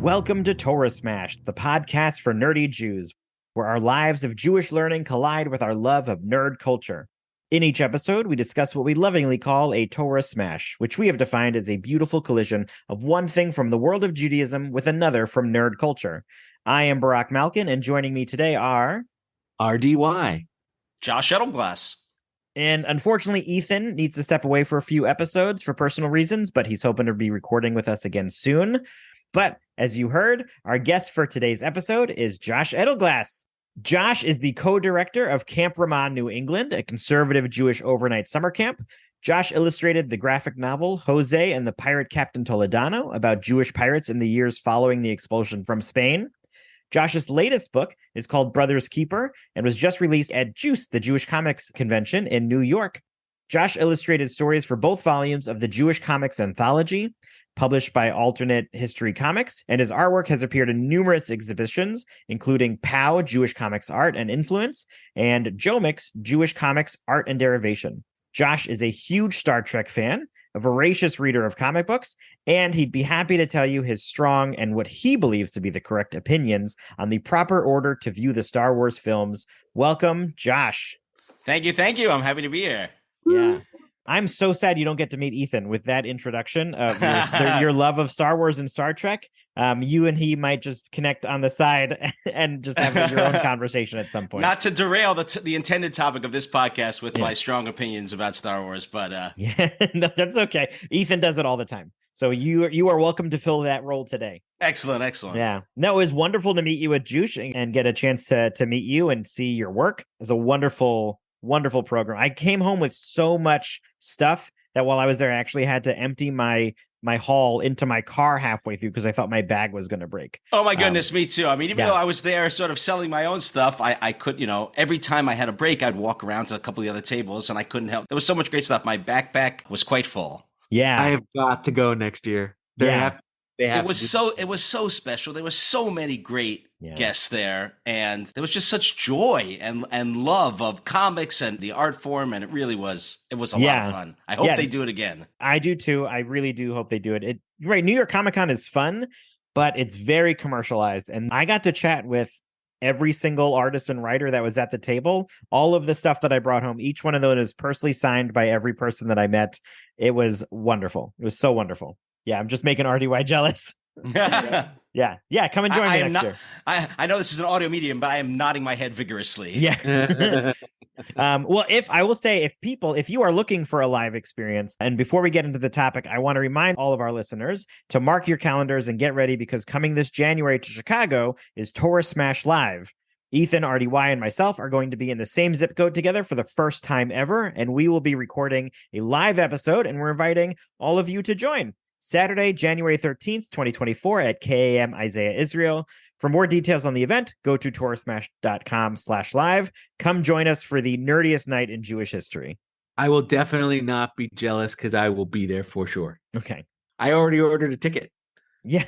Welcome to Torah Smash, the podcast for nerdy Jews, where our lives of Jewish learning collide with our love of nerd culture. In each episode, we discuss what we lovingly call a Torah Smash, which we have defined as a beautiful collision of one thing from the world of Judaism with another from nerd culture. I am Barak Malkin, and joining me today are... RDY. Josh Edelglass. And unfortunately, Ethan needs to step away for a few episodes for personal reasons, but he's hoping to be recording with us again soon. But as you heard, our guest for today's episode is Josh Edelglass. Josh is the co-director of Camp Ramah, New England, a conservative Jewish overnight summer camp. Josh illustrated the graphic novel Jose and the Pirate Captain Toledano about Jewish pirates in the years following the expulsion from Spain. Josh's latest book is called Brother's Keeper and was just released at JewCE, the Jewish Comics Convention in New York. Josh illustrated stories for both volumes of the Jewish Comics Anthology, published by Alternate History Comics, and his artwork has appeared in numerous exhibitions, including POW, Jewish Comics Art and Influence, and JoMix, Jewish Comics Art and Derivation. Josh is a huge Star Trek fan, a voracious reader of comic books, and he'd be happy to tell you his strong and what he believes to be the correct opinions on the proper order to view the Star Wars films. Welcome, Josh. Thank you. I'm happy to be here. Yeah. I'm so sad you don't get to meet Ethan with that introduction of your love of Star Wars and Star Trek. You and he might just connect on the side and just have your own conversation at some point. Not to derail the intended topic of this podcast with my strong opinions about Star Wars, but yeah, no, that's okay. Ethan does it all the time. So you are welcome to fill that role today. Excellent. Yeah. No, it was wonderful to meet you at JewCE and get a chance to meet you and see your work. It's a wonderful program. I came home with so much stuff that while I was there, I actually had to empty my haul into my car halfway through because I thought my bag was going to break. Oh my goodness, me too. I mean, even though I was there sort of selling my own stuff, I could, every time I had a break, I'd walk around to a couple of the other tables and I couldn't help. There was so much great stuff. My backpack was quite full. Yeah. I have got to go next year. It was so special. There were so many great guests there, and there was just such joy and love of comics and the art form, and it was a lot of fun. I hope they do it again. I do too. I really do hope they do it. Right, New York Comic Con is fun, but it's very commercialized, and I got to chat with every single artist and writer that was at the table. All of the stuff that I brought home, each one of those is personally signed by every person that I met. It was wonderful. It was so wonderful. Yeah, I'm just making RDY jealous. Yeah. Come and join me next year. I know this is an audio medium, but I am nodding my head vigorously. Yeah. Well, if you are looking for a live experience, and before we get into the topic, I want to remind all of our listeners to mark your calendars and get ready because coming this January to Chicago is Torah Smash Live. Ethan, RDY, and myself are going to be in the same zip code together for the first time ever, and we will be recording a live episode, and we're inviting all of you to join. Saturday, January 13th, 2024 at KAM Isaiah Israel. For more details on the event, go to torahsmash.com/live. Come join us for the nerdiest night in Jewish history. I will definitely not be jealous because I will be there for sure. Okay. I already ordered a ticket. Yeah.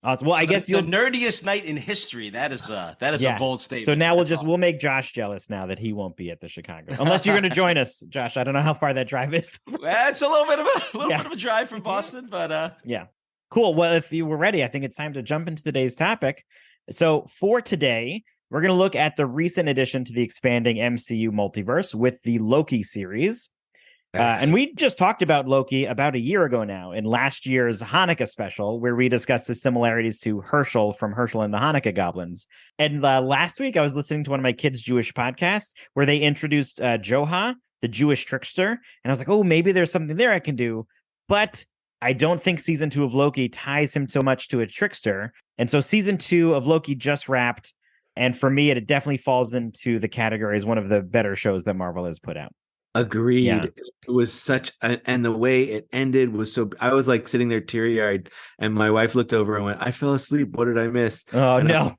Awesome. Well, so I guess the nerdiest night in history. That is a bold statement. So now we'll make Josh jealous now that he won't be at the Chicago. Unless you're going to join us, Josh. I don't know how far that drive is. It's a little bit of a drive from Boston, but yeah. Cool. Well, if you were ready, I think it's time to jump into today's topic. So for today, we're going to look at the recent addition to the expanding MCU multiverse with the Loki series. And we just talked about Loki about a year ago now in last year's Hanukkah special, where we discussed the similarities to Herschel from Herschel and the Hanukkah Goblins. And last week, I was listening to one of my kids' Jewish podcasts where they introduced JewCE, the Jewish trickster. And I was like, oh, maybe there's something there I can do. But I don't think season 2 of Loki ties him so much to a trickster. And so season 2 of Loki just wrapped. And for me, it definitely falls into the category as one of the better shows that Marvel has put out. Agreed. Yeah. It was and the way it ended was so. I was like sitting there teary-eyed, and my wife looked over and went, "I fell asleep. What did I miss?" Oh and no!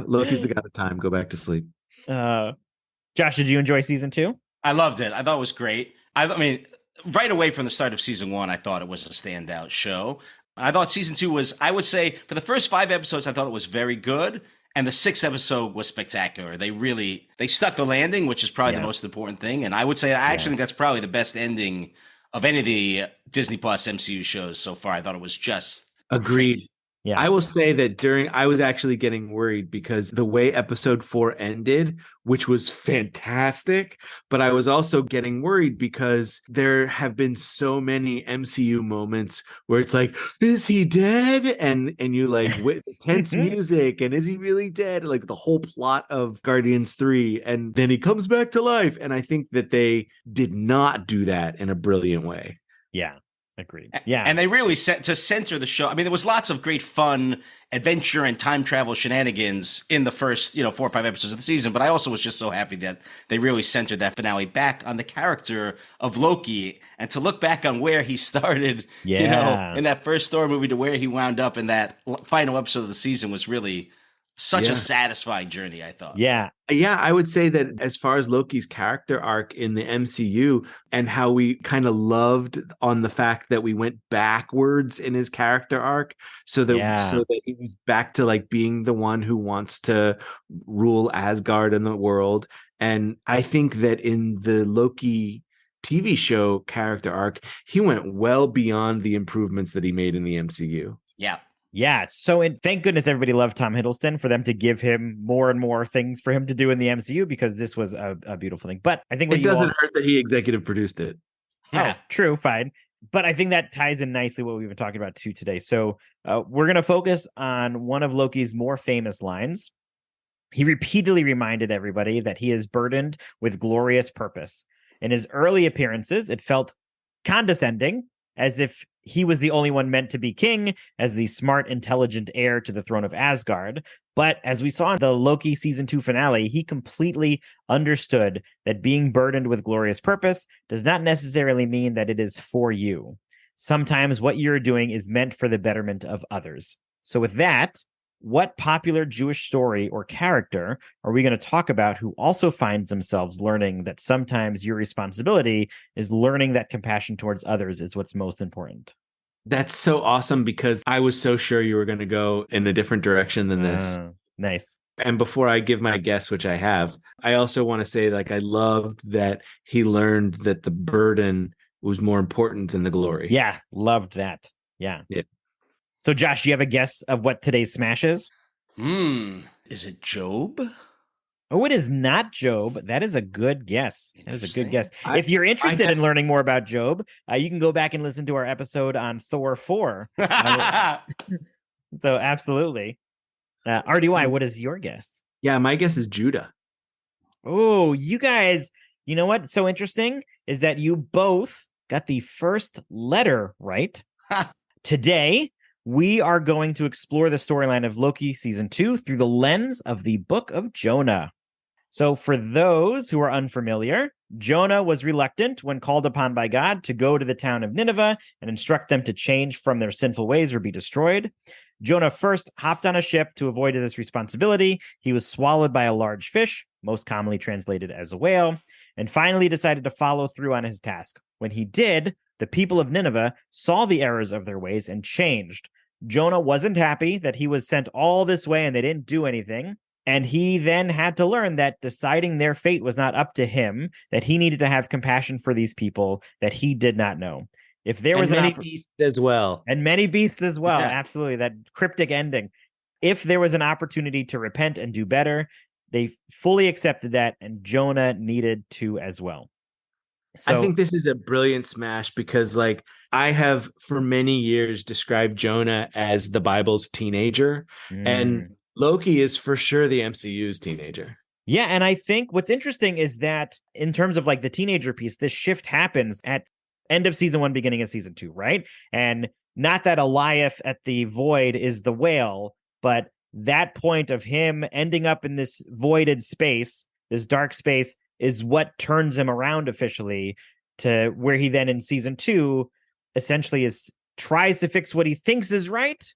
Loki's got a time. Go back to sleep. Josh, did you enjoy season 2? I loved it. I thought it was great. I mean, right away from the start of season 1, I thought it was a standout show. I thought season 2 was, I would say, for the first 5 episodes, I thought it was very good. And the 6th episode was spectacular. They stuck the landing, which is probably the most important thing. And I would say, I actually think that's probably the best ending of any of the Disney Plus MCU shows so far. I thought it was just agreed. Great. Yeah. I will say that I was actually getting worried because the way episode 4 ended, which was fantastic, but I was also getting worried because there have been so many MCU moments where it's like, is he dead? And you like with tense music, and is he really dead? Like the whole plot of Guardians 3, and then he comes back to life. And I think that they did not do that in a brilliant way. Yeah. Agreed. Yeah. And they really set to center the show. I mean, there was lots of great fun, adventure, and time travel shenanigans in the first, 4 or 5 episodes of the season. But I also was just so happy that they really centered that finale back on the character of Loki, and to look back on where he started, in that first Thor movie to where he wound up in that final episode of the season was really such a satisfying journey, I thought. Yeah. Yeah, I would say that as far as Loki's character arc in the MCU and how we kind of loved on the fact that we went backwards in his character arc so that he was back to like being the one who wants to rule Asgard and the world. And I think that in the Loki TV show character arc, he went well beyond the improvements that he made in the MCU. Yeah. Yeah. So thank goodness everybody loved Tom Hiddleston for them to give him more and more things for him to do in the MCU, because this was a beautiful thing. But I think it doesn't hurt that he executive produced it. Oh, true. Fine. But I think that ties in nicely what we've been talking about too today. So we're going to focus on one of Loki's more famous lines. He repeatedly reminded everybody that he is burdened with glorious purpose. In his early appearances, it felt condescending, as if he was the only one meant to be king, as the smart, intelligent heir to the throne of Asgard. But as we saw in the Loki season 2 finale, he completely understood that being burdened with glorious purpose does not necessarily mean that it is for you. Sometimes what you're doing is meant for the betterment of others. So with that, what popular Jewish story or character are we going to talk about who also finds themselves learning that sometimes your responsibility is learning that compassion towards others is what's most important? That's so awesome, because I was so sure you were going to go in a different direction than this. Nice. And before I give my guess, which I have, I also want to say, like, I loved that he learned that the burden was more important than the glory. Yeah, loved that. Yeah. So, Josh, do you have a guess of what today's smash is? Is it Job? Oh, it is not Job. That is a good guess. That is a good guess. If you're interested in learning more about Job, you can go back and listen to our episode on Thor 4. So, absolutely. RDY, what is your guess? Yeah, my guess is Judah. Oh, you guys, you know what's so interesting is that you both got the first letter right. Today, we are going to explore the storyline of Loki season 2 through the lens of the Book of Jonah. So for those who are unfamiliar, Jonah was reluctant when called upon by God to go to the town of Nineveh and instruct them to change from their sinful ways or be destroyed. Jonah first hopped on a ship to avoid this responsibility. He was swallowed by a large fish, most commonly translated as a whale, and finally decided to follow through on his task. When he did, the people of Nineveh saw the errors of their ways and changed. Jonah wasn't happy that he was sent all this way and they didn't do anything. And he then had to learn that deciding their fate was not up to him, that he needed to have compassion for these people that he did not know. If there was many beasts as well. And many beasts as well. Yeah. Absolutely. That cryptic ending. If there was an opportunity to repent and do better, they fully accepted that, and Jonah needed to as well. So, I think this is a brilliant smash because, like, I have for many years described Jonah as the Bible's teenager, and Loki is for sure the MCU's teenager. Yeah, and I think what's interesting is that in terms of like the teenager piece, this shift happens at end of season 1, beginning of season 2, right? And not that Eliath at the void is the whale, but that point of him ending up in this voided space, this dark space, is what turns him around officially to where he then in season 2 essentially tries to fix what he thinks is right?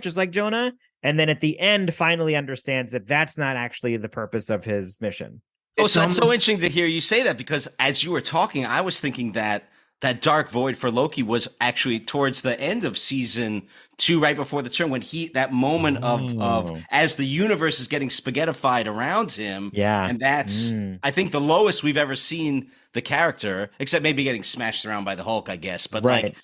Just like Jonah. And then at the end finally understands that that's not actually the purpose of his mission. Oh, so that's so interesting to hear you say that, because as you were talking, I was thinking that that dark void for Loki was actually towards the end of season 2, right before the turn, when that moment of as the universe is getting spaghettified around him. Yeah. And that's, I think, the lowest we've ever seen the character, except maybe getting smashed around by the Hulk, I guess. But like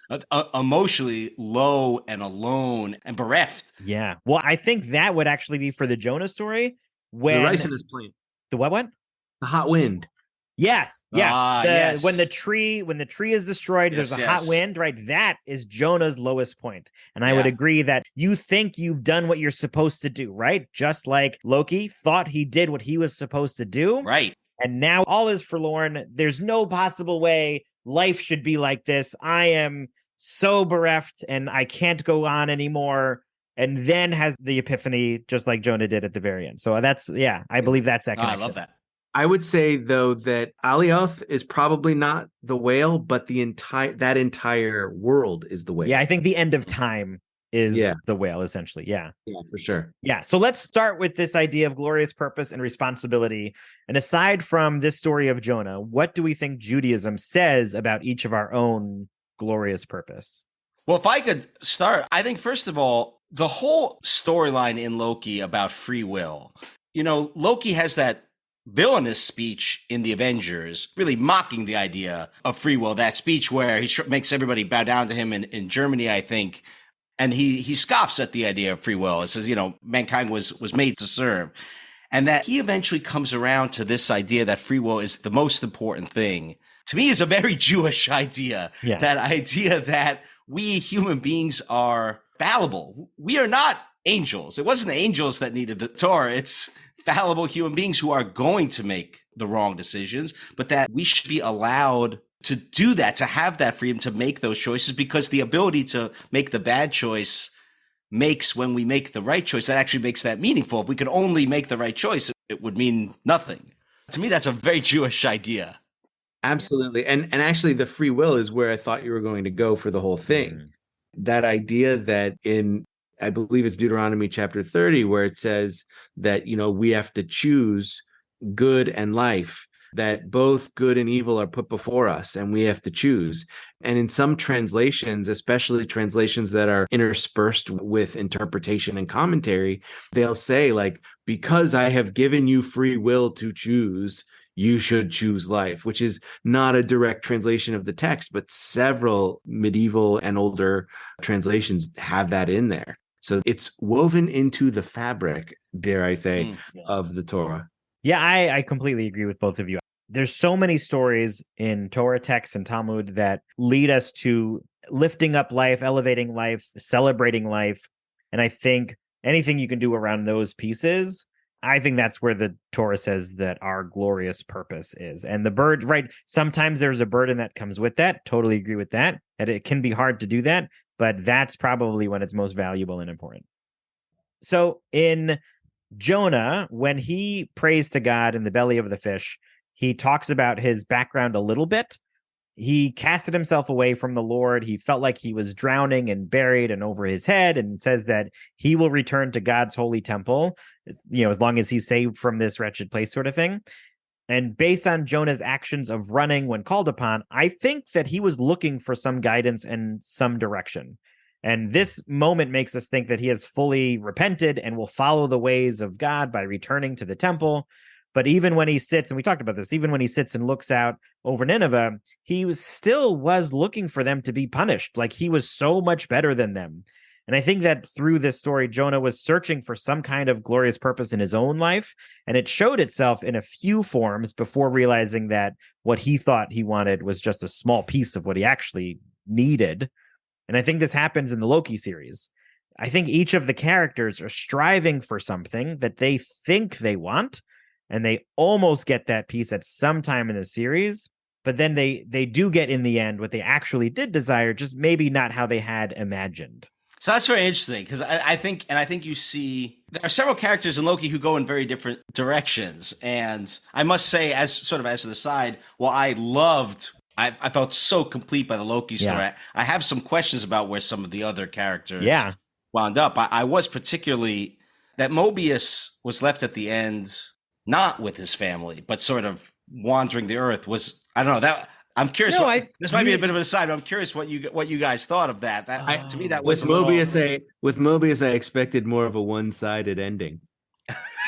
emotionally low and alone and bereft. Yeah. Well, I think that would actually be for the Jonah story. When the rice in his plane. The what? The hot wind. Yes. Yeah. Yes. When the tree is destroyed, there's a hot wind, right? That is Jonah's lowest point. And I would agree that you think you've done what you're supposed to do, right? Just like Loki thought he did what he was supposed to do. Right. And now all is forlorn. There's no possible way life should be like this. I am so bereft and I can't go on anymore. And then has the epiphany, just like Jonah did at the very end. So that's, I believe that's that connection. I love that. I would say, though, that Alioth is probably not the whale, but that entire world is the whale. Yeah, I think the end of time is the whale, essentially. Yeah, for sure. Yeah, so let's start with this idea of glorious purpose and responsibility. And aside from this story of Jonah, what do we think Judaism says about each of our own glorious purpose? Well, if I could start, I think, first of all, the whole storyline in Loki about free will. Loki has that villainous speech in the Avengers, really mocking the idea of free will. That speech where he makes everybody bow down to him in Germany, I think. And he scoffs at the idea of free will. It says, mankind was made to serve. And that he eventually comes around to this idea that free will is the most important thing. To me, is a very Jewish idea. Yeah. That idea that we human beings are fallible. We are not angels. It wasn't the angels that needed the Torah. It's fallible human beings who are going to make the wrong decisions, but that we should be allowed to do that, to have that freedom to make those choices, because the ability to make the bad choice makes, when we make the right choice, that actually makes that meaningful. If we could only make the right choice, it would mean nothing. To me, that's a very Jewish idea. Absolutely. And actually the free will is where I thought you were going to go for the whole thing. That idea that I believe it's Deuteronomy chapter 30, where it says that, we have to choose good and life, that both good and evil are put before us and we have to choose. And in some translations, especially translations that are interspersed with interpretation and commentary, they'll say, like, because I have given you free will to choose, you should choose life, which is not a direct translation of the text, but several medieval and older translations have that in there. So it's woven into the fabric, dare I say, of the Torah. Yeah, I completely agree with both of you. There's so many stories in Torah texts and Talmud that lead us to lifting up life, elevating life, celebrating life. And I think anything you can do around those pieces, I think that's where the Torah says that our glorious purpose is. And the bird, right? Sometimes there's a burden that comes with that. Totally agree with that. And it can be hard to do that, but that's probably when it's most valuable and important. So in Jonah, when he prays to God in the belly of the fish, he talks about his background a little bit. He casted himself away from the Lord. He felt like he was drowning and buried and over his head, and says that he will return to God's holy temple, as long as he's saved from this wretched place, sort of thing. And based on Jonah's actions of running when called upon, I think that he was looking for some guidance and some direction. And this moment makes us think that he has fully repented and will follow the ways of God by returning to the temple. But even when he sits, and we talked about this, even when he sits and looks out over Nineveh, he still was looking for them to be punished. Like, he was so much better than them. And I think that through this story, Jonah was searching for some kind of glorious purpose in his own life. And it showed itself in a few forms before realizing that what he thought he wanted was just a small piece of what he actually needed. And I think this happens in the Loki series. I think each of the characters are striving for something that they think they want, and they almost get that piece at some time in the series, but then they do get in the end what they actually did desire, just maybe not how they had imagined. So that's very interesting, because I think you see there are several characters in Loki who go in very different directions. And I must say, as an aside, I felt so complete by the Loki story. Yeah. I have some questions about where some of the other characters wound up. I was particularly that Mobius was left at the end, not with his family, but sort of wandering the earth. I don't know, I'm curious. No, This might be a bit of an aside, but I'm curious what you guys thought of that. To me, that was with Mobius, I expected more of a one-sided ending.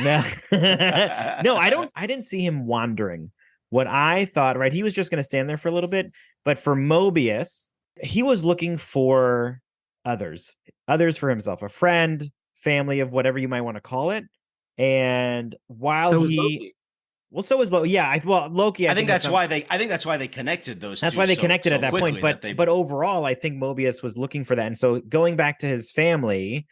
No, no, I didn't see him wandering. What I thought, right, he was just going to stand there for a little bit, but for Mobius, he was looking for others for himself, a friend, family of whatever you might want to call it. And while So was Loki. well, so was Loki. Yeah, Loki. I think that's why they connected those. That's two why they so, connected so at that point. But overall, I think Mobius was looking for that. And so going back to his family,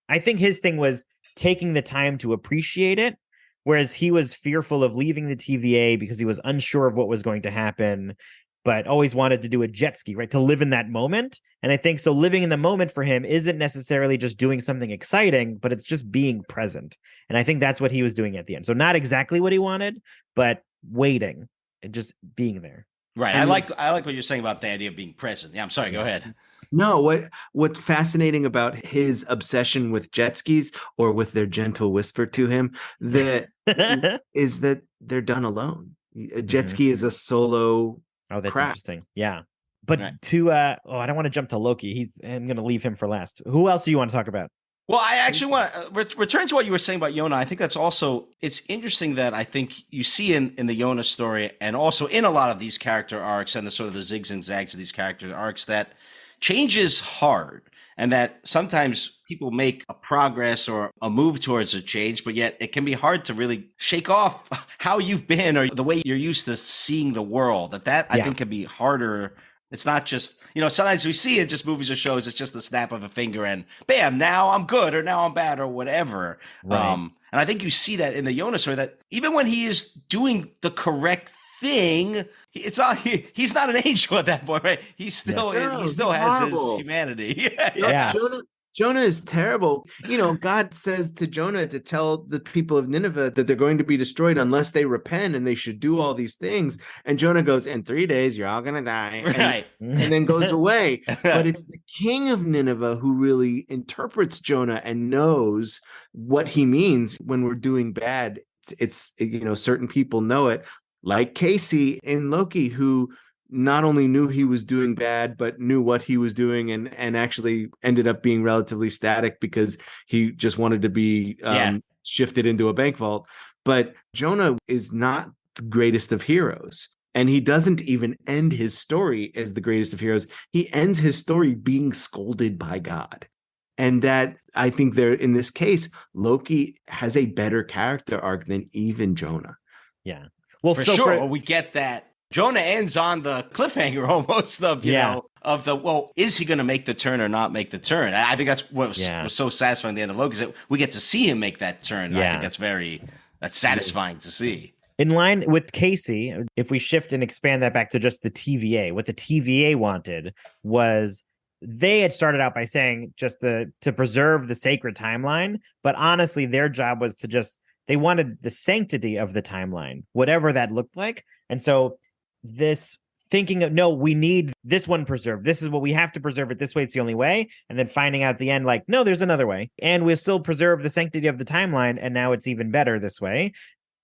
I think his thing was taking the time to appreciate it, whereas he was fearful of leaving the TVA because he was unsure of what was going to happen, but always wanted to do a jet ski, right? To live in that moment. And I think so living in the moment for him isn't necessarily just doing something exciting, but it's just being present. And I think that's what he was doing at the end. So not exactly what he wanted, but waiting and just being there. Right. I like what you're saying about the idea of being present. Yeah, I'm sorry. Go ahead. No, what's fascinating about his obsession with jet skis, or with their gentle whisper to him, that is that they're done alone. A jet ski is a solo. Oh, that's craft. interesting. Yeah. But I don't want to jump to Loki. I'm going to leave him for last. Who else do you want to talk about? Well, I actually want to return to what you were saying about Jonah. I think that's also, it's interesting that I think you see in the Jonah story, and also in a lot of these character arcs and the sort of the zigs and zags of these character arcs, that change is hard, and that sometimes people make a progress or a move towards a change, but yet it can be hard to really shake off how you've been or the way you're used to seeing the world. I think can be harder. It's not just, sometimes we see it just movies or shows, it's just the snap of a finger and bam, now I'm good or now I'm bad or whatever. Right. And I think you see that in the Jonah story, that even when he is doing the correct thing, he's not an angel at that point, right? He still has horrible. His humanity. Yeah. Jonah is terrible. God says to Jonah to tell the people of Nineveh that they're going to be destroyed unless they repent, and they should do all these things. And Jonah goes, in 3 days, you're all going to die. Right. And then goes away. But it's the king of Nineveh who really interprets Jonah and knows what he means when we're doing bad. It's certain people know it, like Casey in Loki, who not only knew he was doing bad, but knew what he was doing, and actually ended up being relatively static because he just wanted to be shifted into a bank vault. But Jonah is not the greatest of heroes. And he doesn't even end his story as the greatest of heroes. He ends his story being scolded by God. And that, I think, there in this case, Loki has a better character arc than even Jonah. Yeah. Well, for sure. We get that. Jonah ends on the cliffhanger almost of, is he going to make the turn or not make the turn? I think that's what was so satisfying at the end of Loki, is that we get to see him make that turn. Yeah. I think that's satisfying to see. In line with Casey, if we shift and expand that back to just the TVA, what the TVA wanted was, they had started out by saying just to preserve the sacred timeline, but honestly, their job was they wanted the sanctity of the timeline, whatever that looked like. And so this thinking of, no, we need this one preserved. This is what we have to preserve it this way. It's the only way. And then finding out at the end, like, no, there's another way. And we'll still preserve the sanctity of the timeline. And now it's even better this way.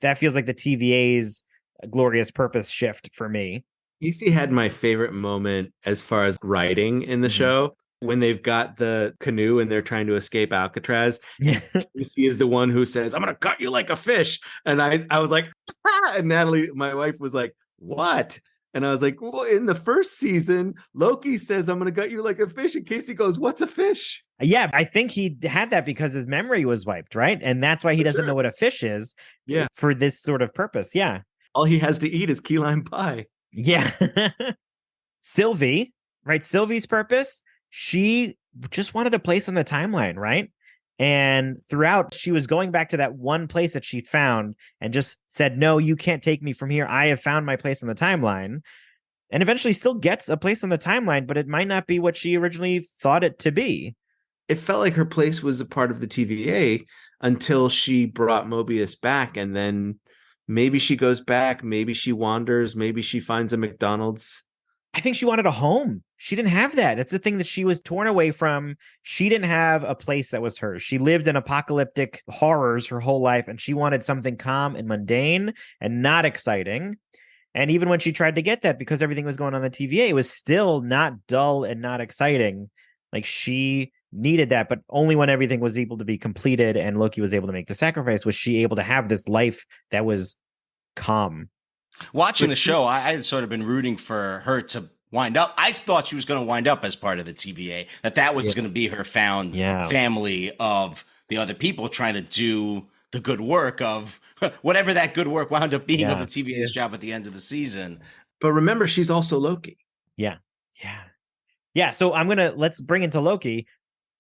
That feels like the TVA's glorious purpose shift for me. Casey had my favorite moment as far as writing in the show, when they've got the canoe and they're trying to escape Alcatraz. Casey is the one who says, I'm going to cut you like a fish. And I was like, ah! And Natalie, my wife, was like, what? And I was like, well, in the first season, Loki says, I'm going to gut you like a fish. And Casey goes, what's a fish? Yeah, I think he had that because his memory was wiped, right? And that's why he doesn't know what a fish is for this sort of purpose. Yeah. All he has to eat is key lime pie. Yeah. Sylvie, right? Sylvie's purpose, she just wanted a place on the timeline, right? And throughout, she was going back to that one place that she found and just said, no, you can't take me from here. I have found my place on the timeline. And eventually still gets a place on the timeline, but it might not be what she originally thought it to be. It felt like her place was a part of the TVA until she brought Mobius back. And then maybe she goes back, maybe she wanders, maybe she finds a McDonald's. I think she wanted a home. She didn't have that. That's the thing that she was torn away from. She didn't have a place that was hers. She lived in apocalyptic horrors her whole life, and she wanted something calm and mundane and not exciting. And even when she tried to get that, because everything was going on the TVA, it was still not dull and not exciting. Like she needed that, but only when everything was able to be completed and Loki was able to make the sacrifice was she able to have this life that was calm. Watching the show, I had sort of been rooting for her to wind up. I thought she was going to wind up as part of the TVA, that was going to be her found family of the other people trying to do the good work of whatever that good work wound up being of the TVA's job at the end of the season. But remember, she's also Loki. Yeah. So let's bring into Loki.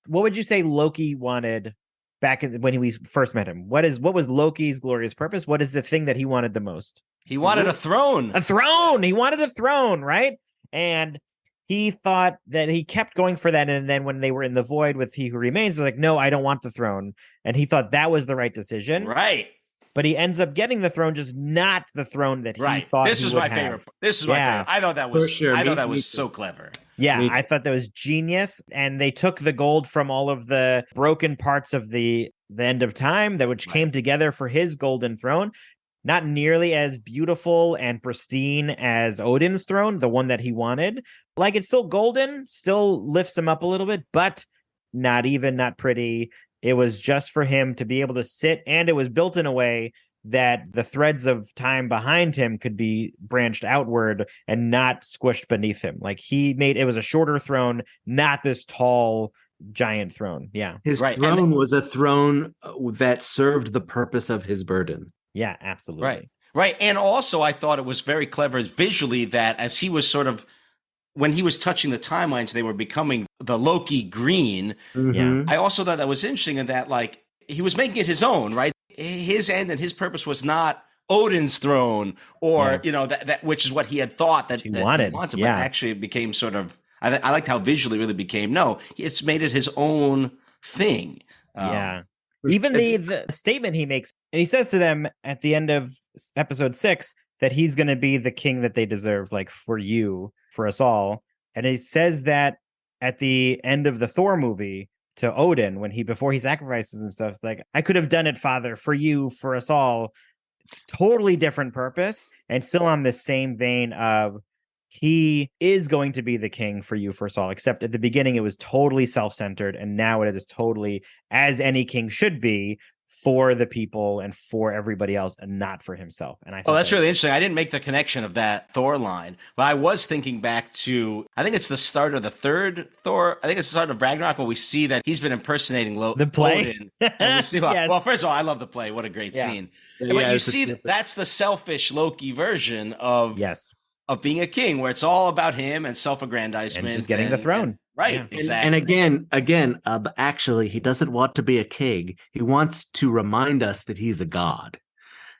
What would you say Loki wanted back when we first met him? What was Loki's glorious purpose? What is the thing that he wanted the most? He wanted a throne. A throne. He wanted a throne, right? And he thought that he kept going for that. And then when they were in the void with He Who Remains, they're like, no, I don't want the throne. And he thought that was the right decision. Right. But he ends up getting the throne, just not the throne that he thought this is my favorite. This is my favorite. I thought that was so clever. Yeah, I thought that was genius. And they took the gold from all of the broken parts of the end of time which came together for his golden throne. Not nearly as beautiful and pristine as Odin's throne, the one that he wanted. Like, it's still golden, still lifts him up a little bit, but not pretty. It was just for him to be able to sit, and it was built in a way that the threads of time behind him could be branched outward and not squished beneath him. Like, it was a shorter throne, not this tall giant throne. Yeah. His throne was a throne that served the purpose of his burden. Yeah, absolutely. Right. And also I thought it was very clever visually that as he was when he was touching the timelines, they were becoming the Loki green. Mm-hmm. Yeah. I also thought that was interesting in that, like, he was making it his own, right? His end and his purpose was not Odin's throne or, that which is what he had thought that he wanted. But actually it became sort of, I liked how visually it really became, it's made it his own thing. Even the statement he makes, and he says to them at the end of episode 6 that he's going to be the king that they deserve, like, for us all. And he says that at the end of the Thor movie to Odin before he sacrifices himself. It's like, I could have done it, Father, for you, for us all. Totally different purpose, and still on the same vein of he is going to be the king for you, for us all, except at the beginning it was totally self-centered, and now it is totally, as any king should be, for the people and for everybody else and not for himself. And I thought that's really interesting. I didn't make the connection of that Thor line, but I was thinking back to, I think it's the start of the third Thor. I think it's the start of Ragnarok when we see that he's been impersonating the play. Odin. And we see, well, first of all, I love the play. What a great scene. But you see that's the selfish Loki version of being a king, where it's all about him and self-aggrandizement and just getting the throne. Exactly. And again, actually, he doesn't want to be a king. He wants to remind us that he's a god.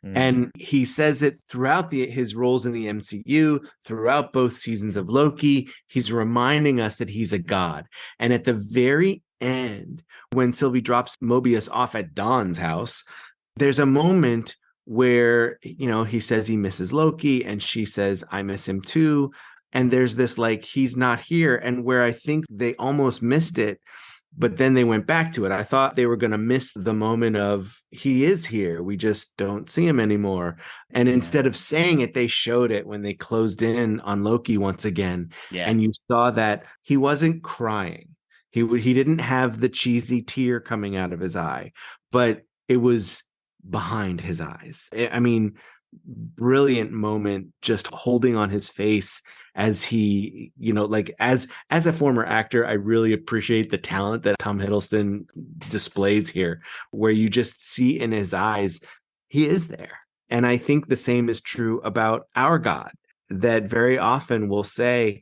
And he says it throughout his roles in the MCU, throughout both seasons of Loki. He's reminding us that he's a god. And at the very end, when Sylvie drops Mobius off at Dawn's house, there's a moment where, he says he misses Loki, and she says, I miss him too. And there's this, like, he's not here. And where I think they almost missed it, but then they went back to it. I thought they were going to miss the moment of he is here. We just don't see him anymore. And instead of saying it, they showed it when they closed in on Loki once again. Yeah. And you saw that he wasn't crying. He didn't have the cheesy tear coming out of his eye, but it was behind his eyes. I mean, brilliant moment, just holding on his face as he, as a former actor, I really appreciate the talent that Tom Hiddleston displays here, where you just see in his eyes, he is there. And I think the same is true about our God, that very often we'll say,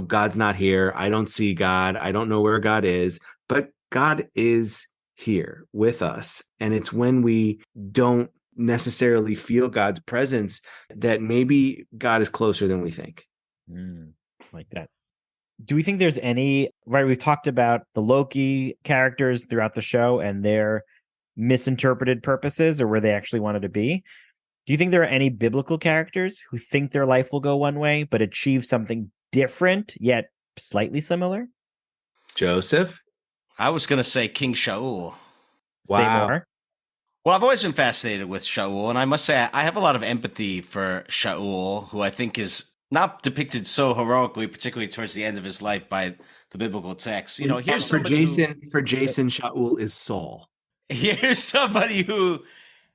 God's not here. I don't see God. I don't know where God is, but God is here with us. And it's when we don't necessarily feel God's presence that maybe God is closer than we think. Like that. Do we think there's we've talked about the Loki characters throughout the show and their misinterpreted purposes, or where they actually wanted to be. Do you think there are any biblical characters who think their life will go one way but achieve something different yet slightly similar? Joseph? I was going to say King Shaul. Wow. Say more. Well, I've always been fascinated with Shaul, and I must say I have a lot of empathy for Shaul, who I think is not depicted so heroically, particularly towards the end of his life by the biblical text. You know, here's For somebody who Jason, Shaul is Saul. here's somebody who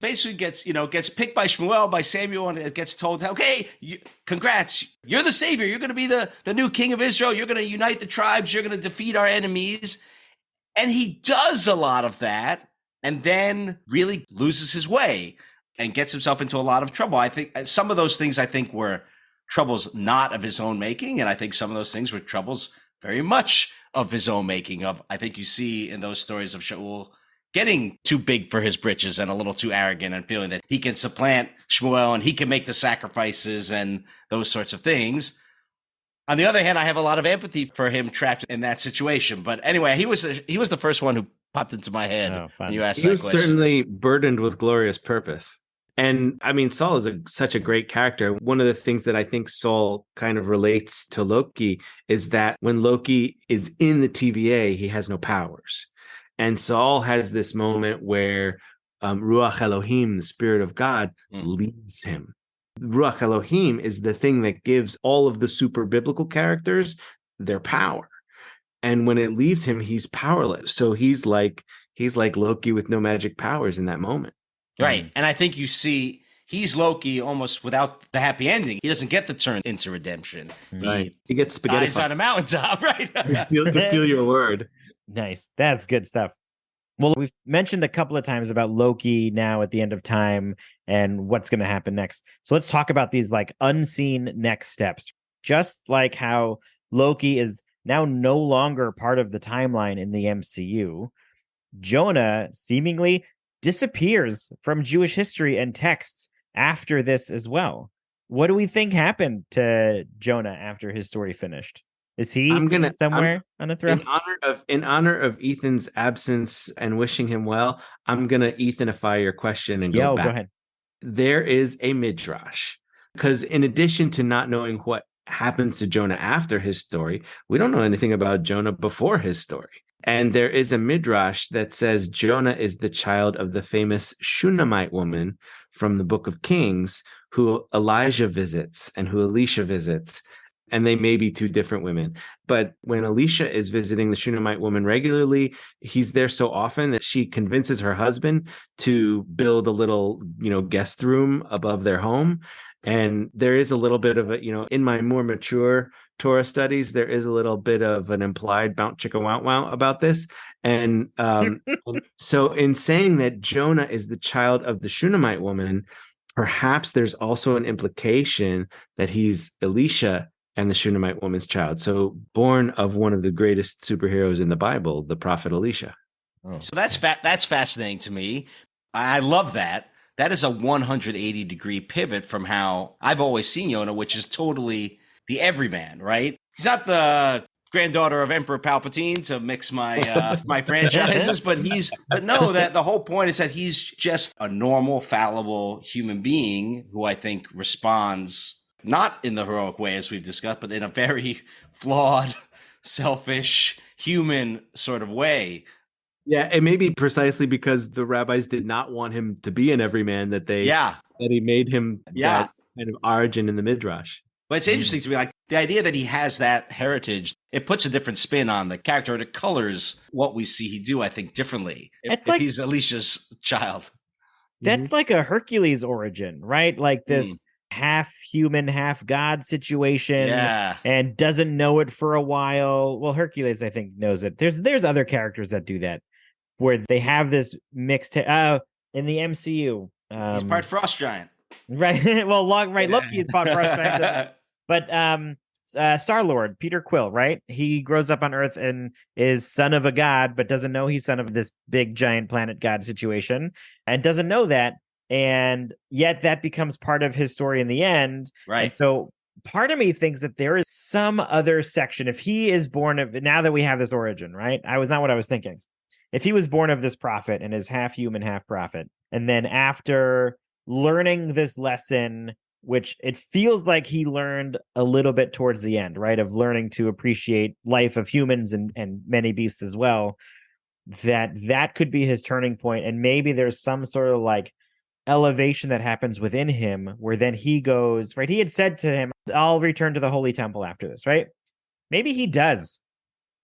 basically gets picked by Shmuel, by Samuel, and it gets told, okay, congrats, you're the savior. You're going to be the new king of Israel. You're going to unite the tribes. You're going to defeat our enemies. And he does a lot of that and then really loses his way and gets himself into a lot of trouble. I think some of those things were troubles not of his own making. And I think some of those things were troubles very much of his own making. I think you see in those stories of Shaul getting too big for his britches and a little too arrogant and feeling that he can supplant Shmuel and he can make the sacrifices and those sorts of things. On the other hand, I have a lot of empathy for him trapped in that situation. But anyway, he was the first one who popped into my head when you asked that question. He was certainly burdened with glorious purpose. And I mean, Saul is such a great character. One of the things that I think Saul kind of relates to Loki is that when Loki is in the TVA, he has no powers. And Saul has this moment where Ruach Elohim, the Spirit of God, leaves him. Ruach Elohim is the thing that gives all of the super biblical characters their power. And when it leaves him, he's powerless. So he's like Loki with no magic powers in that moment. Right. And I think you see he's Loki almost without the happy ending. He doesn't get the turn into redemption. Right. He gets spaghetti on a mountaintop, right? to steal your word. Nice. That's good stuff. Well, we've mentioned a couple of times about Loki now at the end of time and what's going to happen next. So let's talk about these like unseen next steps. Just like how Loki is now no longer part of the timeline in the MCU, Jonah seemingly disappears from Jewish history and texts after this as well. What do we think happened to Jonah after his story finished? Is he somewhere on a throne? In honor of Ethan's absence and wishing him well, I'm gonna Ethanify your question and go back. Go ahead. There is a midrash, because in addition to not knowing what happens to Jonah after his story, we don't know anything about Jonah before his story. And there is a midrash that says Jonah is the child of the famous Shunammite woman from the Book of Kings, who Elijah visits and who Elisha visits. And they may be two different women. But when Elisha is visiting the Shunammite woman regularly, he's there so often that she convinces her husband to build a little, guest room above their home. And there is a little bit of a, in my more mature Torah studies, there is a little bit of an implied bounce chicka wow wow about this. And so in saying that Jonah is the child of the Shunammite woman, perhaps there's also an implication that he's Elisha and the Shunammite woman's child. So born of one of the greatest superheroes in the Bible, the prophet Elisha. Oh. So that's fascinating to me. I love that. That is a 180-degree pivot from how I've always seen Jonah, which is totally the everyman, right? He's not the granddaughter of Emperor Palpatine, to mix my my franchises, but no, that the whole point is that he's just a normal, fallible human being who I think responds not in the heroic way as we've discussed, but in a very flawed, selfish, human sort of way. Yeah, it may be precisely because the rabbis did not want him to be an everyman that he made him that kind of origin in the Midrash. But it's interesting to me, like the idea that he has that heritage, it puts a different spin on the character. It colors what we see he do, I think, differently. If he's Elisha's child. That's like a Hercules origin, right? Like this half human, half God situation, and doesn't know it for a while. Well, Hercules, I think, knows it. There's other characters that do that, where they have this mixed in the MCU. He's part frost giant, right? Well, Loki is part frost giant, but Star-Lord, Peter Quill, right? He grows up on Earth and is son of a god, but doesn't know he's son of this big giant planet god situation, and doesn't know that. And yet that becomes part of his story in the end. Right. And so part of me thinks that there is some other section. If he is born of, now that we have this origin, right? Not what I was thinking. If he was born of this prophet and is half human, half prophet, and then after learning this lesson, which it feels like he learned a little bit towards the end, right? Of learning to appreciate life of humans and many beasts as well. that could be his turning point, and maybe there's some sort of like elevation that happens within him where then he goes, right? He had said to him, I'll return to the Holy Temple after this, right? Maybe he does.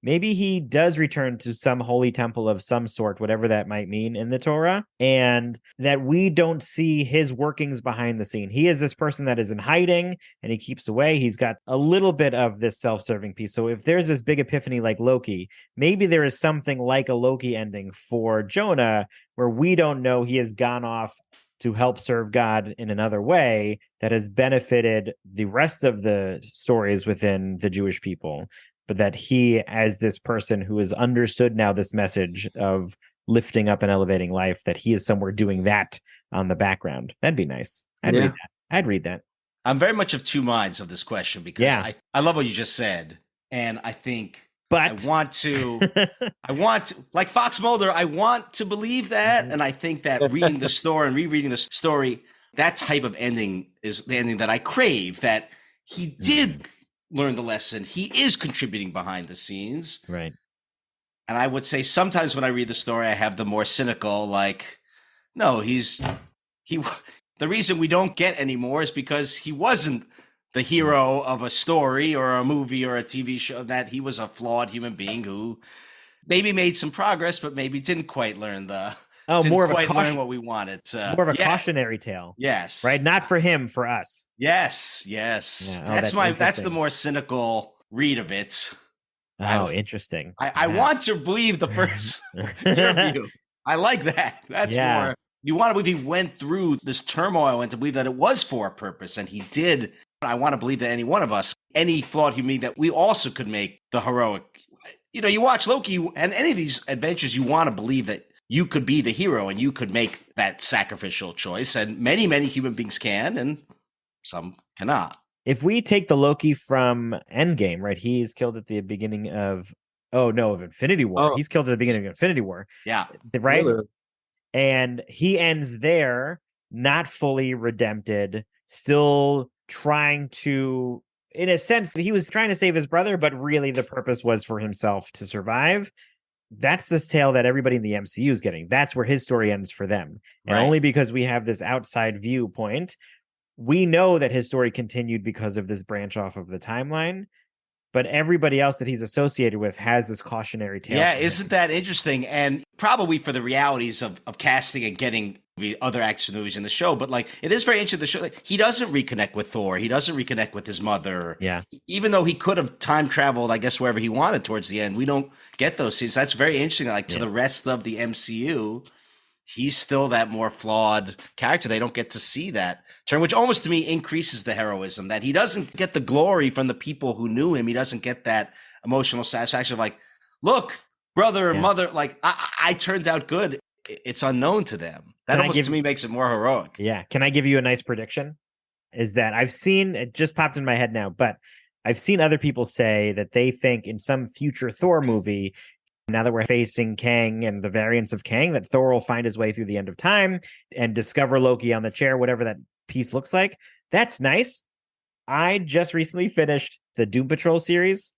Maybe he does return to some holy temple of some sort, whatever that might mean in the Torah, and that we don't see his workings behind the scene. He is this person that is in hiding and he keeps away. He's got a little bit of this self-serving piece. So if there's this big epiphany like Loki, maybe there is something like a Loki ending for Jonah where we don't know he has gone off to help serve God in another way that has benefited the rest of the stories within the Jewish people. But that he, as this person who has understood now this message of lifting up and elevating life, that he is somewhere doing that on the background. That'd be nice. I'd read that. I'd read that. I'm very much of two minds of this question because I love what you just said. And I think I want to, like Fox Mulder, I want to believe that. And I think that reading the story and rereading the story, that type of ending is the ending that I crave, that he did learn the lesson. He is contributing behind the scenes. Right. And I would say sometimes when I read the story, I have the more cynical, like, no, the reason we don't get anymore is because he wasn't the hero of a story or a movie or a TV show, that he was a flawed human being who maybe made some progress, but maybe didn't quite learn more of learn what we wanted. More of a cautionary tale. Yes. Right. Not for him, for us. Yes. Yeah. That's the more cynical read of it. Oh, interesting. I want to believe the first view. I like that. That's more, you want to believe he went through this turmoil and to believe that it was for a purpose. And he did. I want to believe that any one of us, any flawed human being, that we also could make the heroic. You watch Loki and any of these adventures, you want to believe that you could be the hero and you could make that sacrificial choice. And many, many human beings can, and some cannot. If we take the Loki from Endgame, right? He's killed at the beginning of Infinity War. He's killed at the beginning of Infinity War. Yeah. Right? Really? And he ends there, not fully redempted, still trying to, in a sense, he was trying to save his brother, but really the purpose was for himself to survive. That's the tale that everybody in the MCU is getting. That's where his story ends for them. And only because we have this outside viewpoint, we know that his story continued because of this branch off of the timeline. But everybody else that he's associated with has this cautionary tale. Yeah, isn't that interesting? And probably for the realities of casting and getting the other action movies in the show. But like, it is very interesting. The show, like, he doesn't reconnect with Thor. He doesn't reconnect with his mother. Yeah. Even though he could have time traveled, I guess, wherever he wanted towards the end, we don't get those scenes. That's very interesting. Like, to the rest of the MCU, he's still that more flawed character. They don't get to see that turn, which almost to me increases the heroism, that he doesn't get the glory from the people who knew him. He doesn't get that emotional satisfaction of like, look, brother and mother, like I turned out good. It's unknown to them. That almost to me makes it more heroic. Yeah. Can I give you a nice prediction? Is that I've seen, it just popped in my head now, but I've seen other people say that they think in some future Thor movie, now that we're facing Kang and the variants of Kang, that Thor will find his way through the end of time and discover Loki on the chair, whatever that piece looks like. That's nice. I just recently finished the Doom Patrol series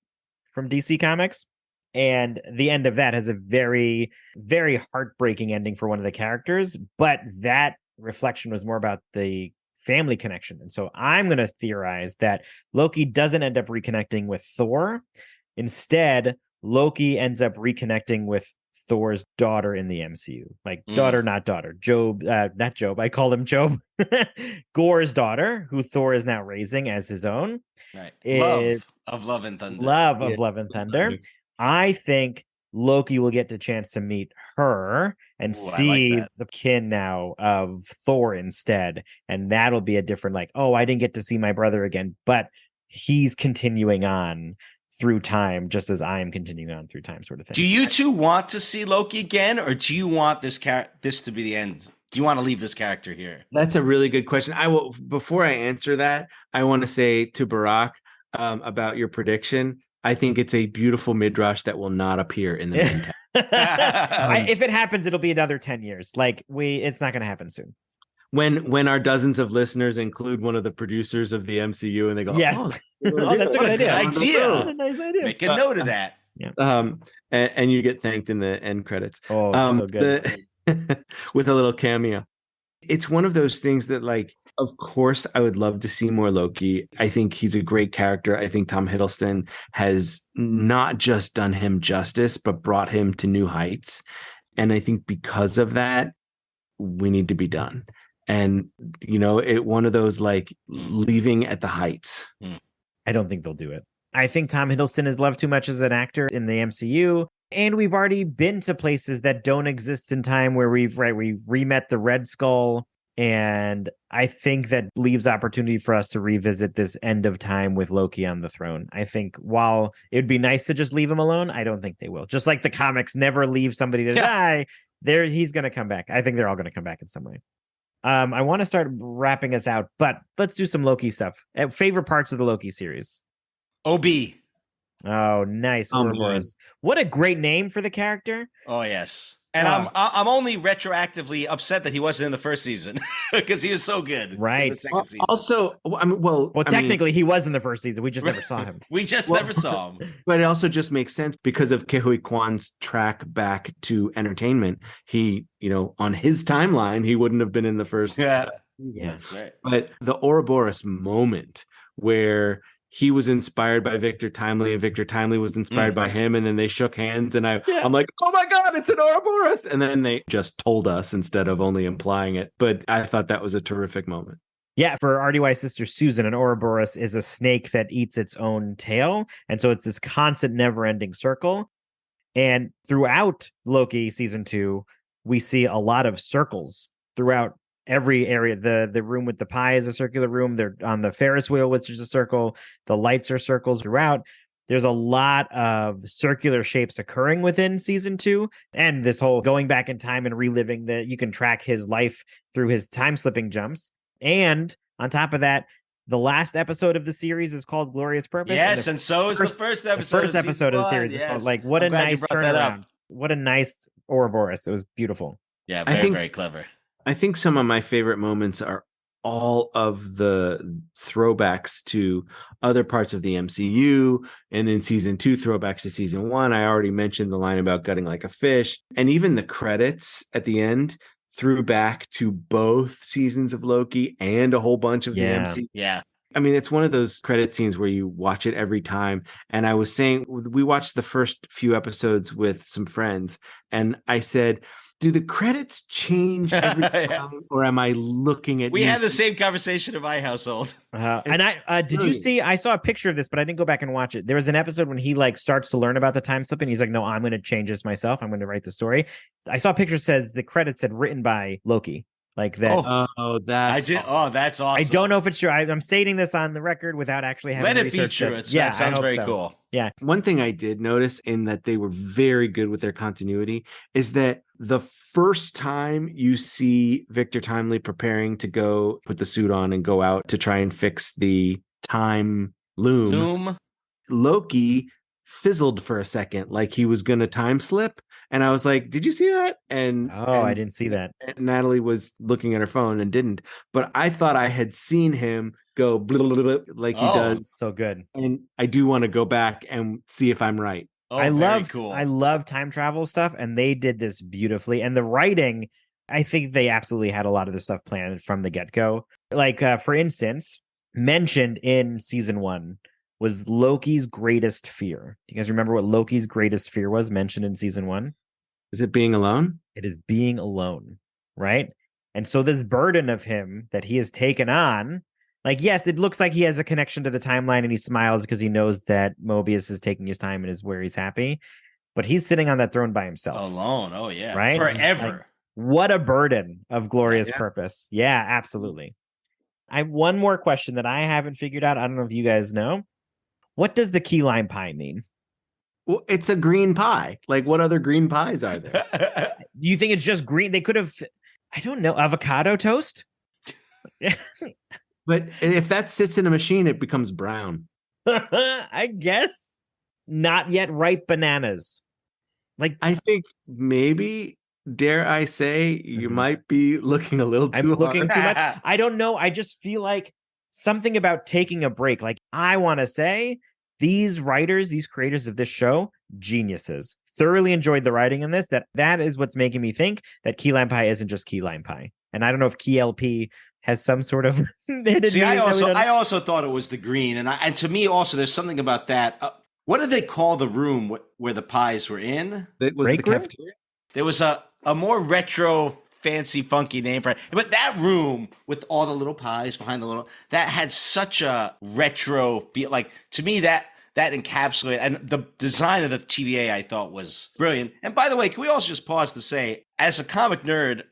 from DC Comics, and the end of that has a very, very heartbreaking ending for one of the characters, but that reflection was more about the family connection. And so I'm going to theorize that Loki doesn't end up reconnecting with Thor. Instead, Loki ends up reconnecting with Thor's daughter in the MCU. Like daughter, not daughter. Not Job. I called him Job. Gore's daughter, who Thor is now raising as his own. Right. Is Love and Thunder. Love of Love and Thunder. I think Loki will get the chance to meet her and see the kin now of Thor instead. And that'll be a different, like, oh, I didn't get to see my brother again, but he's continuing on through time, just as I am continuing on through time, sort of thing. Do you two want to see Loki again, or do you want this to be the end? Do you want to leave this character here? That's a really good question. I will. Before I answer that, I want to say to Barack about your prediction. I think it's a beautiful midrash that will not appear in the meantime. If it happens, it'll be another 10 years. Like it's not going to happen soon. When our dozens of listeners include one of the producers of the MCU and they go, yes, oh, that's a good idea. Nice idea. Nice idea. Make a note of that. Yeah. And you get thanked in the end credits. Oh, so good. With a little cameo. It's one of those things that, like, of course, I would love to see more Loki. I think he's a great character. I think Tom Hiddleston has not just done him justice, but brought him to new heights. And I think because of that, we need to be done. And, one of those, like, leaving at the heights. I don't think they'll do it. I think Tom Hiddleston is loved too much as an actor in the MCU. And we've already been to places that don't exist in time where we re-met the Red Skull. And I think that leaves opportunity for us to revisit this end of time with Loki on the throne. I think while it would be nice to just leave him alone, I don't think they will. Just like the comics never leave somebody to die, he's going to come back. I think they're all going to come back in some way. I want to start wrapping us out, but let's do some Loki stuff. Favorite parts of the Loki series? OB. Oh, nice. Ouroboros. What a great name for the character. Oh, yes. And I'm only retroactively upset that he wasn't in the first season because he was so good. Right. In the second season. Also, technically he was in the first season. We just never saw him. We just never saw him. But it also just makes sense because of Ke Kwan's track back to entertainment. He, on his timeline, he wouldn't have been in the first. Yeah, that's right. But the Ouroboros moment where he was inspired by Victor Timely and Victor Timely was inspired by him, and then they shook hands, and I'm like, oh my God, it's an Ouroboros. And then they just told us instead of only implying it. But I thought that was a terrific moment. Yeah, for RDY's sister Susan, an Ouroboros is a snake that eats its own tail. And so it's this constant never-ending circle. And throughout Loki season 2, we see a lot of circles throughout every area. The room with the pie is a circular room. They're on the Ferris wheel, which is a circle. The lights are circles throughout. There's a lot of circular shapes occurring within season 2. And this whole going back in time and reliving you can track his life through his time slipping jumps. And on top of that, the last episode of the series is called Glorious Purpose. Yes, and so is the first episode. The first episode of the series. Yes. Like, what a nice turnaround. What a nice Ouroboros. It was beautiful. Yeah, very clever. I think some of my favorite moments are all of the throwbacks to other parts of the MCU, and in season 2, throwbacks to season 1. I already mentioned the line about gutting like a fish, and even the credits at the end threw back to both seasons of Loki and a whole bunch of the MCU. Yeah. I mean, it's one of those credit scenes where you watch it every time. And I was saying, we watched the first few episodes with some friends, and I said, do the credits change every time, or am I looking at? We had the same conversation in my household. And I did you see? I saw a picture of this, but I didn't go back and watch it. There was an episode when he starts to learn about the time slip, and he's like, "No, I'm going to change this myself. I'm going to write the story." I saw a picture that says the credits said written by Loki. Like that. Oh, that's that's awesome. I don't know if it's true. I'm stating this on the record without actually having. Let it be true. That sounds very cool. Yeah. One thing I did notice in that they were very good with their continuity is that the first time you see Victor Timely preparing to go put the suit on and go out to try and fix the time loom. Loki fizzled for a second, like he was going to time slip. And I was like, did you see that? And I didn't see that. And Natalie was looking at her phone and didn't. But I thought I had seen him go blah, blah, blah, blah, like he does. So good. And I do want to go back and see if I'm right. I love time travel stuff, and they did this beautifully. And the writing, I think they absolutely had a lot of this stuff planned from the get-go. Like, for instance, mentioned in season 1 was Loki's greatest fear. Do you guys remember what Loki's greatest fear was mentioned in season 1? Is it being alone? It is being alone, right? And so this burden of him that he has taken on, like, yes, it looks like he has a connection to the timeline, and he smiles because he knows that Mobius is taking his time and is where he's happy. But he's sitting on that throne by himself. Alone. Oh, yeah. Right? Forever. Like, what a burden of glorious purpose. Yeah, absolutely. I have one more question that I haven't figured out. I don't know if you guys know. What does the key lime pie mean? Well, it's a green pie. Like, what other green pies are there? You think it's just green? They could have, I don't know, avocado toast? But if that sits in a machine, it becomes brown. I guess. Not yet ripe bananas. Like, I think maybe, dare I say, you might be looking a little too hard. Looking too much. I don't know. I just feel like something about taking a break. Like, I want to say these writers, these creators of this show geniuses. Thoroughly enjoyed the writing in this. That is what's making me think that key lime pie isn't just key lime pie. And I don't know if key LP has some sort of hidden See, I meaning that we don't- also thought it was the green, and to me also, there's something about that. What did they call the room where the pies were in? It was Break the room? cafeteria. There was a more retro, fancy, funky name for it. But that room with all the little pies behind that had such a retro feel. Like, to me, that encapsulated, and the design of the TVA I thought was brilliant. And by the way, can we also just pause to say, as a comic nerd,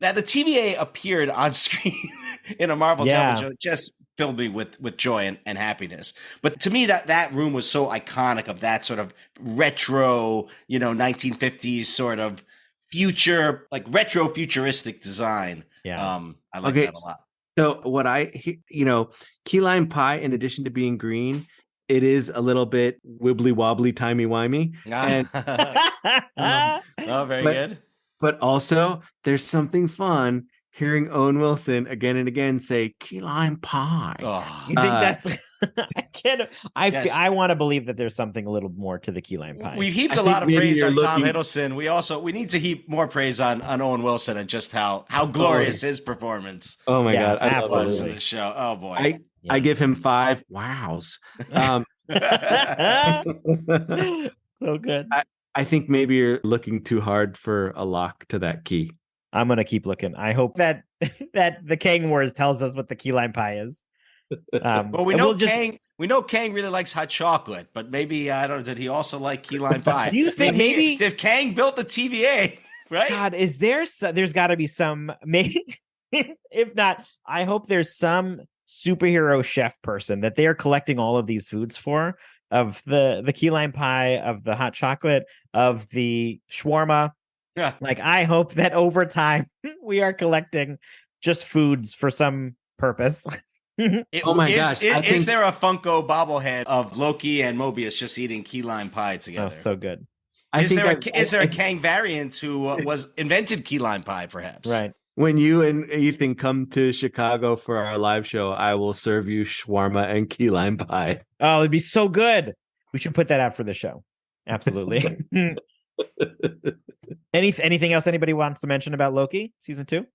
that the TVA appeared on screen in a Marvel television show just filled me with joy and happiness. But to me, that room was so iconic of that sort of retro, 1950s sort of future, like retro futuristic design. Yeah. I like that a lot. So what key lime pie, in addition to being green, it is a little bit wibbly wobbly, timey wimey. And very good. But also, there's something fun hearing Owen Wilson again and again say key lime pie. Oh. You think that's I can't I want to believe that there's something a little more to the key lime pie. We've heaped a lot of praise on Tom Hiddleston. We need to heap more praise on Owen Wilson and just how glorious his performance. Oh my God, I was in the show. Oh boy. I give him 5 wows. So good. I think maybe you're looking too hard for a lock to that key. I'm gonna keep looking. I hope that the Kang Wars tells us what the key lime pie is. Well, we know Kang really likes hot chocolate, but maybe I don't know. Did he also like key lime pie? Do you think if Kang built the TVA, right? God, is there's got to be some maybe. If not, I hope there's some superhero chef person that they are collecting all of these foods for, of the key lime pie, of the hot chocolate, of the shawarma. Yeah. Like, I hope that over time we are collecting just foods for some purpose. Oh my gosh. Is there a Funko bobblehead of Loki and Mobius just eating key lime pie together? Oh, so good. Is there a Kang variant who invented key lime pie, perhaps? Right. When you and Ethan come to Chicago for our live show, I will serve you shawarma and key lime pie. Oh, it'd be so good. We should put that out for the show. Absolutely. Anything else anybody wants to mention about Loki season 2?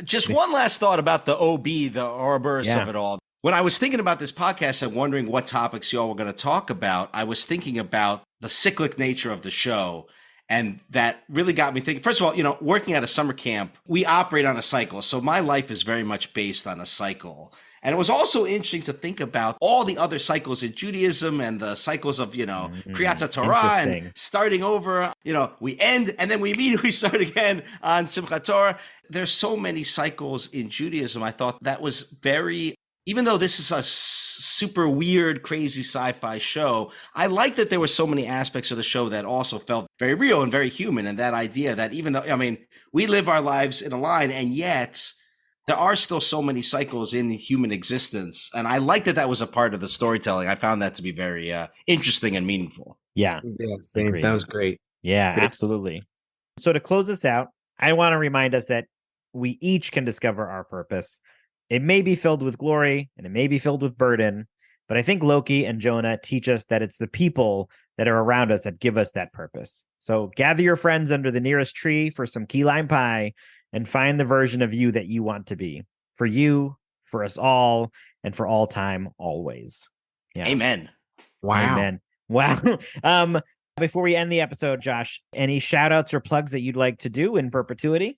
Just one last thought about the OB, the Ouroboros of it all. When I was thinking about this podcast and wondering what topics y'all were going to talk about, I was thinking about the cyclic nature of the show. And that really got me thinking. First of all, working at a summer camp, we operate on a cycle. So my life is very much based on a cycle. And it was also interesting to think about all the other cycles in Judaism and the cycles of, Kriyat Torah and starting over. We end and then we immediately start again on Simchat Torah. There's so many cycles in Judaism. I thought that was very, even though this is a super weird, crazy sci-fi show, I like that there were so many aspects of the show that also felt very real and very human. And that idea that even though, we live our lives in a line, and yet there are still so many cycles in human existence. And I like that was a part of the storytelling. I found that to be very interesting and meaningful. Yeah. Same. That was great. Yeah, great. Absolutely. So to close this out, I want to remind us that we each can discover our purpose. It may be filled with glory and it may be filled with burden, but I think Loki and Jonah teach us that it's the people that are around us that give us that purpose. So gather your friends under the nearest tree for some key lime pie and find the version of you that you want to be, for you, for us all, and for all time, always. Yeah. Amen. Wow. Amen. Wow. Before we end the episode, Josh, any shout outs or plugs that you'd like to do in perpetuity?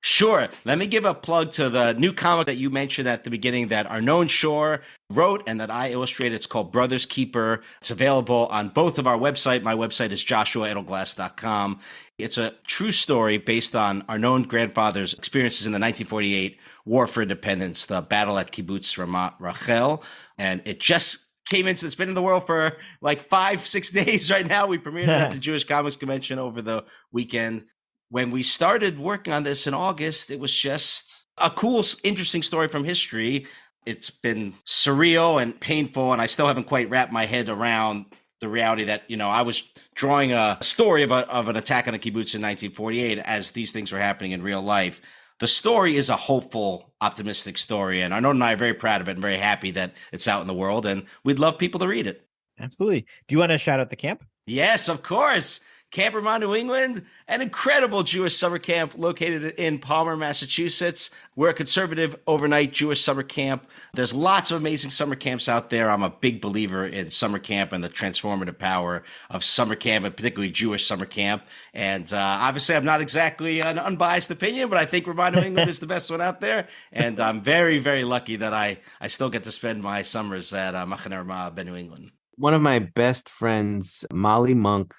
Sure. Let me give a plug to the new comic that you mentioned at the beginning that Arnon Shore wrote and that I illustrated. It's called Brother's Keeper. It's available on both of our website. My website is joshuaedelglass.com. It's a true story based on Arnon's grandfather's experiences in the 1948 War for Independence, the battle at Kibbutz Ramat Rachel. And it just it's been in the world for like 5-6 days right now. We premiered it at the Jewish Comics Convention over the weekend. When we started working on this in August, it was just a cool, interesting story from history. It's been surreal and painful, and I still haven't quite wrapped my head around the reality that, I was drawing a story of an attack on a kibbutz in 1948 as these things were happening in real life. The story is a hopeful, optimistic story, and Arnon and I are very proud of it and very happy that it's out in the world, and we'd love people to read it. Absolutely. Do you want to shout out the camp? Yes, of course. Camp Ramah, New England, an incredible Jewish summer camp located in Palmer, Massachusetts. We're a conservative overnight Jewish summer camp. There's lots of amazing summer camps out there. I'm a big believer in summer camp and the transformative power of summer camp, and particularly Jewish summer camp. And obviously, I'm not exactly an unbiased opinion, but I think Ramah, New England is the best one out there. And I'm very, very lucky that I still get to spend my summers at Machane Ramah, New England. One of my best friends, Molly Monk,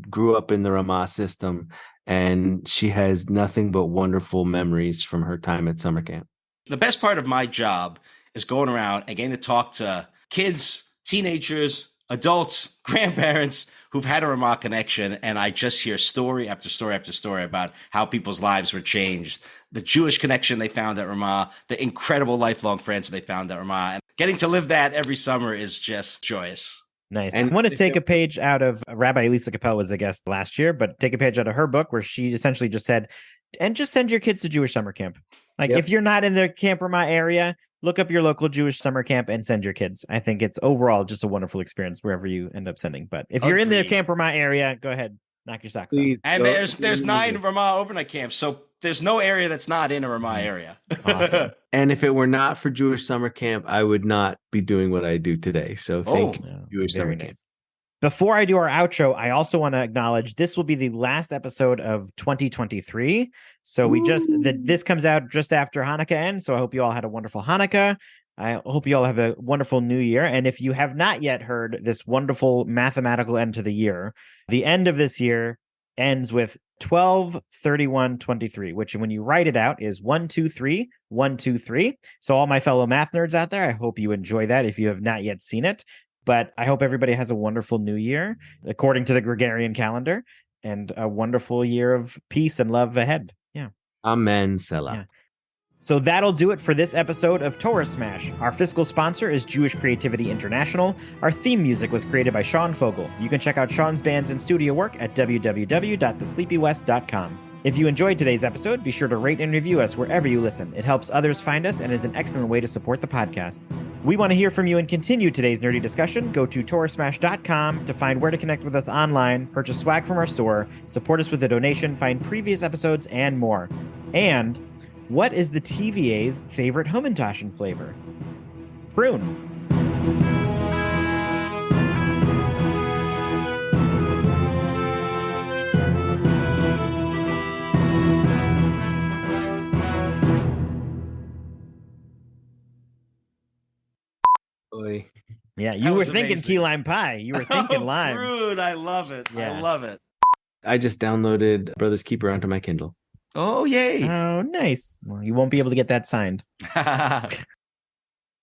grew up in the Ramah system, and she has nothing but wonderful memories from her time at summer camp. The best part of my job is going around and getting to talk to kids, teenagers, adults, grandparents who've had a Ramah connection, and I just hear story after story after story about how people's lives were changed, the Jewish connection they found at Ramah, the incredible lifelong friends they found at Ramah, and getting to live that every summer is just joyous. Nice. And I want to take a page out of Rabbi Elisa Capel was a guest last year, but take a page out of her book where she essentially just said, and just send your kids to Jewish summer camp. Like if you're not in the Camp Ramah area, look up your local Jewish summer camp and send your kids. I think it's overall just a wonderful experience wherever you end up sending. But if you're in the Camp Ramah area, go ahead, knock your socks off. And there's 9 Ramah overnight camps, so there's no area that's not in a Ramah area. Awesome. And if it were not for Jewish summer camp, I would not be doing what I do today. So thank you, Jewish summer camp. Before I do our outro, I also want to acknowledge this will be the last episode of 2023. So this comes out just after Hanukkah ends. So I hope you all had a wonderful Hanukkah. I hope you all have a wonderful new year. And if you have not yet heard this wonderful mathematical end to the year, the end of this year ends with 12/31/23, which when you write it out is 123 123. So all my fellow math nerds out there, I hope you enjoy that if you have not yet seen it. But I hope everybody has a wonderful new year according to the Gregorian calendar, and a wonderful year of peace and love ahead. Yeah. Amen, Selah. Yeah. So that'll do it for this episode of Torah Smash. Our fiscal sponsor is Jewish Creativity International. Our theme music was created by Sean Fogel. You can check out Sean's bands and studio work at www.thesleepywest.com. If you enjoyed today's episode, be sure to rate and review us wherever you listen. It helps others find us and is an excellent way to support the podcast. We want to hear from you and continue today's nerdy discussion. Go to torahsmash.com to find where to connect with us online, purchase swag from our store, support us with a donation, find previous episodes, and more. And what is the TVA's favorite Hamantaschen flavor? Prune. Oy. Yeah, you were thinking key lime pie. You were thinking lime. Rude. I love it. Yeah. I love it. I just downloaded Brother's Keeper onto my Kindle. Oh, yay. Oh, nice. Well, you won't be able to get that signed.